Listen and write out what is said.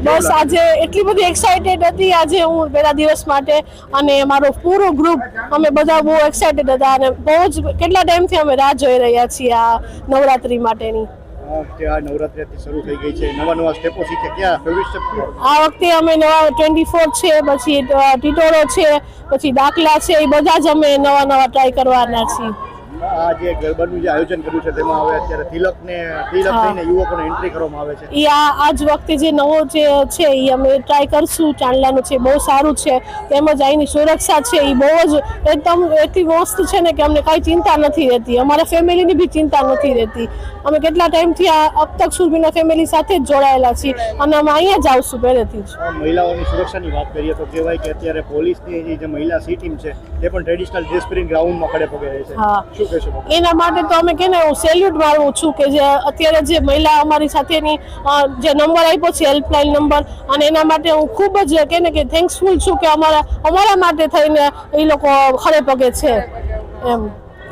બસ આજે એટલી બધી એક્સાઇટેડ હતી આજે હું પહેલા દિવસ માટે અને મારો પૂરો ગ્રુપ અમે બધા બહુ એક્સાઇટેડ હતા અને બહુ જ કેટલા ટાઈમથી અમે રાહ જોઈ રહ્યા છીએ આ નવરાત્રી માટેની. આ નવરાત્રી શરૂ થઈ ગઈ છે, નવા સ્ટેપો શીખે, ક્યાં ફેવરિટ સ્ટેપ? આ વખતે અમે નવા 24 છે, પછી ટીટોરો છે, પછી દાખલા છે, એ બધા જ અમે નવા ટ્રાય કરવાના છીએ. આ જે ગરબાનું જે આયોજન કર્યું છે તેમાં હવે અત્યારે તિલક થઈને યુવકોને એન્ટ્રી કરવામાં આવે છે. એ આજ વખતે જે નવો જે છે એ અમે ટ્રાય કરશું. ચાંદલાનું છે, બહુ સારું છે, તેમજ અહીંની સુરક્ષા છે એ બહુ જ એકદમ એટલી મસ્ત છે ને કે અમને કાંઈ ચિંતા નથી રહેતી, અમારા ફેમિલીની બી ચિંતા નથી રહેતી. અમે કેટલા ટાઈમથી અબ તક સુધીના ફેમિલી સાથે જ જોડાયેલા છીએ અને અમે અહીંયા જ આવશું પહેલેથી જ. મહિલાઓની સુરક્ષાની વાત કરીએ તો કહેવાય કે અત્યારે પોલીસની જે મહિલા સી ટીમ છે તે પણ ટ્રેડિશનલ ડ્રેસ પહેરીને ગ્રાઉન્ડમાં ખડે પગે રહે છે. શું કહેશો? એના માટે તો અમે કે હું સેલ્યુટ મારું છું કે જે અત્યારે જે મહિલા અમારી સાથેની જે નંબર આપ્યો છે હેલ્પલાઇન નંબર, અને એના માટે હું ખૂબ જ કે થેન્ક્સફુલ છું કે અમારા માટે થઈને એ લોકો ખડે પગે છે એમ.